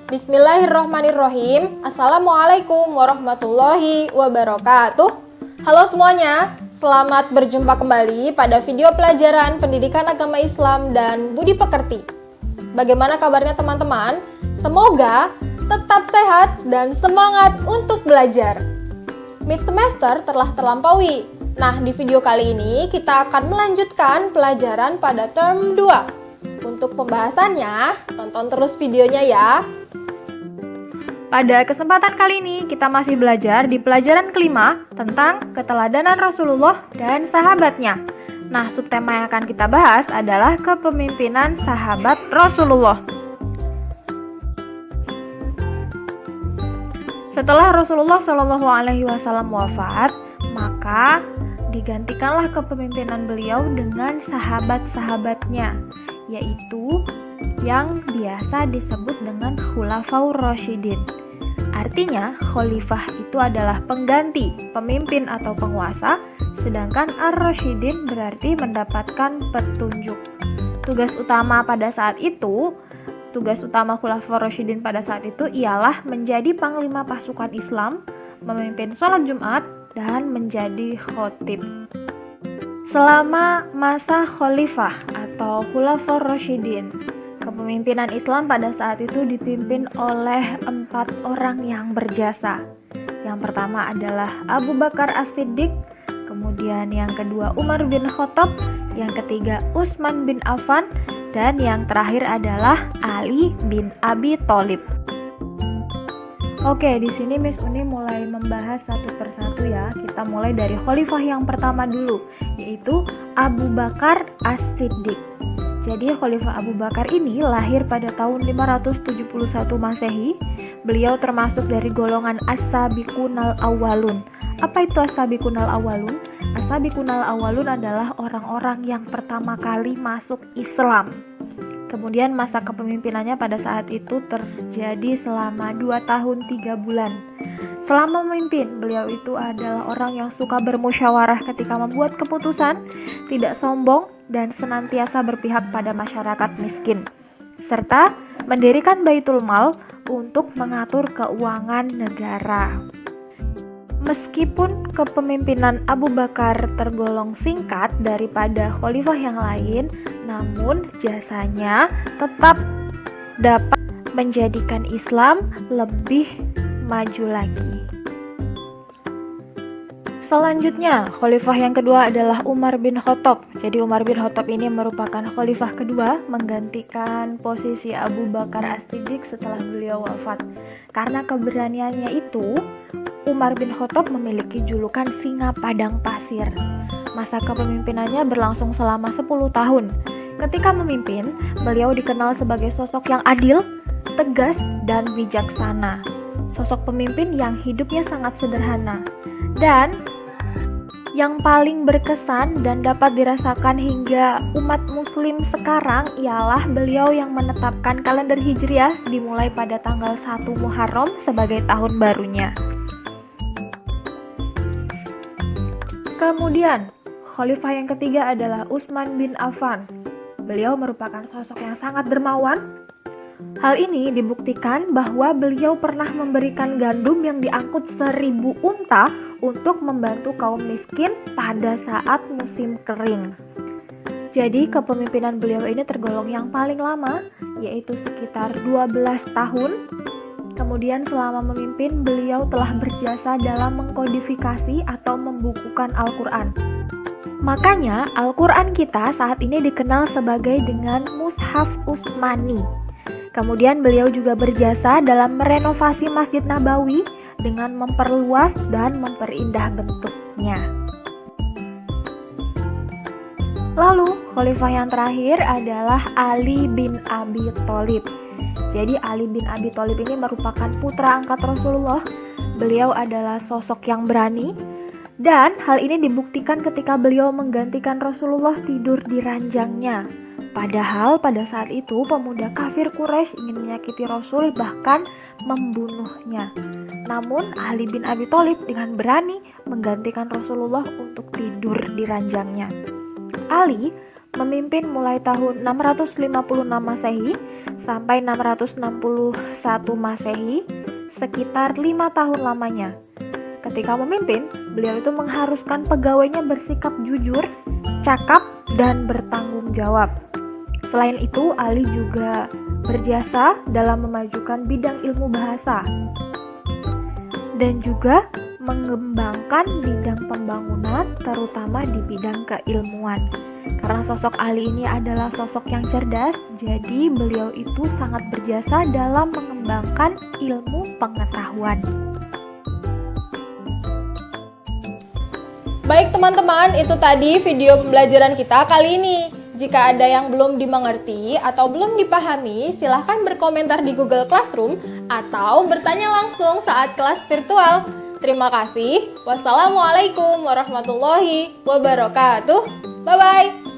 Bismillahirrohmanirrohim. Assalamualaikum warahmatullahi wabarakatuh. Halo semuanya, selamat berjumpa kembali pada video pelajaran Pendidikan Agama Islam dan Budi Pekerti. Bagaimana kabarnya teman-teman? Semoga tetap sehat dan semangat untuk belajar. Mid semester telah terlampaui. Nah, di video kali ini kita akan melanjutkan pelajaran pada term 2. Untuk pembahasannya, tonton terus videonya ya. Pada kesempatan kali ini, kita masih belajar di pelajaran kelima tentang keteladanan Rasulullah dan sahabatnya. Nah, subtema yang akan kita bahas adalah kepemimpinan sahabat Rasulullah. Setelah Rasulullah SAW wafat, maka digantikanlah kepemimpinan beliau dengan sahabat-sahabatnya, yaitu yang biasa disebut dengan Khulafaur Rasyidin. Artinya, khalifah itu adalah pengganti, pemimpin atau penguasa, sedangkan Ar-Rasyidin berarti mendapatkan petunjuk. Tugas utama Khulafaur Rasyidin pada saat itu ialah menjadi panglima pasukan Islam, memimpin sholat Jumat, dan menjadi khotib. Selama masa khalifah atau Khulafaur Rasyidin, kepemimpinan Islam pada saat itu dipimpin oleh 4 orang yang berjasa. Yang pertama adalah Abu Bakar As-Siddiq, kemudian yang kedua Umar bin Khattab, yang ketiga Utsman bin Affan, dan yang terakhir adalah Ali bin Abi Thalib. Oke, di sini Miss Uni mulai membahas satu persatu ya. Kita mulai dari khalifah yang pertama dulu, yaitu Abu Bakar As-Siddiq. Jadi Khalifah Abu Bakar ini lahir pada tahun 571 Masehi. Beliau termasuk dari golongan As-Sabiqunal Awwalun. Apa itu As-Sabiqunal Awwalun? As-Sabiqunal Awwalun adalah orang-orang yang pertama kali masuk Islam. Kemudian masa kepemimpinannya pada saat itu terjadi selama 2 tahun 3 bulan. Selama memimpin, beliau itu adalah orang yang suka bermusyawarah ketika membuat keputusan, tidak sombong, dan senantiasa berpihak pada masyarakat miskin, serta mendirikan Baitul Mal untuk mengatur keuangan negara. Meskipun kepemimpinan Abu Bakar tergolong singkat daripada khalifah yang lain, namun jasanya tetap dapat menjadikan Islam lebih maju lagi. Selanjutnya, khalifah yang kedua adalah Umar bin Khattab. Jadi Umar bin Khattab ini merupakan khalifah kedua, menggantikan posisi Abu Bakar As-Siddiq setelah beliau wafat. Karena keberaniannya itu, Umar bin Khattab memiliki julukan singa padang pasir. Masa kepemimpinannya berlangsung selama 10 tahun. Ketika memimpin, beliau dikenal sebagai sosok yang adil, tegas, dan bijaksana. Sosok pemimpin yang hidupnya sangat sederhana. Dan yang paling berkesan dan dapat dirasakan hingga umat muslim sekarang ialah beliau yang menetapkan kalender Hijriah dimulai pada tanggal 1 Muharram sebagai tahun barunya. Kemudian, khalifah yang ketiga adalah Utsman bin Affan. Beliau merupakan sosok yang sangat dermawan. Hal ini dibuktikan bahwa beliau pernah memberikan gandum yang diangkut 1000 unta untuk membantu kaum miskin pada saat musim kering. Jadi kepemimpinan beliau ini tergolong yang paling lama, yaitu sekitar 12 tahun. Kemudian selama memimpin, beliau telah berjasa dalam mengkodifikasi atau membukukan Al-Quran. Makanya Al-Quran kita saat ini dikenal sebagai dengan Mushaf Utsmani. Kemudian beliau juga berjasa dalam merenovasi Masjid Nabawi dengan memperluas dan memperindah bentuknya. Lalu, khalifah yang terakhir adalah Ali bin Abi Thalib. Jadi Ali bin Abi Thalib ini merupakan putra angkat Rasulullah. Beliau adalah sosok yang berani, dan hal ini dibuktikan ketika beliau menggantikan Rasulullah tidur di ranjangnya. Padahal pada saat itu pemuda kafir Quraisy ingin menyakiti Rasul, bahkan membunuhnya. Namun Ali bin Abi Thalib dengan berani menggantikan Rasulullah untuk tidur di ranjangnya. Ali memimpin mulai tahun 656 Masehi sampai 661 Masehi, sekitar 5 tahun lamanya. Ketika memimpin, beliau itu mengharuskan pegawainya bersikap jujur, cakap, dan bertanggung jawab. Selain itu, Ali juga berjasa dalam memajukan bidang ilmu bahasa dan juga mengembangkan bidang pembangunan, terutama di bidang keilmuan. Karena sosok Ali ini adalah sosok yang cerdas, jadi beliau itu sangat berjasa dalam mengembangkan ilmu pengetahuan. Baik teman-teman, itu tadi video pembelajaran kita kali ini. Jika ada yang belum dimengerti atau belum dipahami, silahkan berkomentar di Google Classroom atau bertanya langsung saat kelas virtual. Terima kasih. Wassalamualaikum warahmatullahi wabarakatuh. Bye-bye.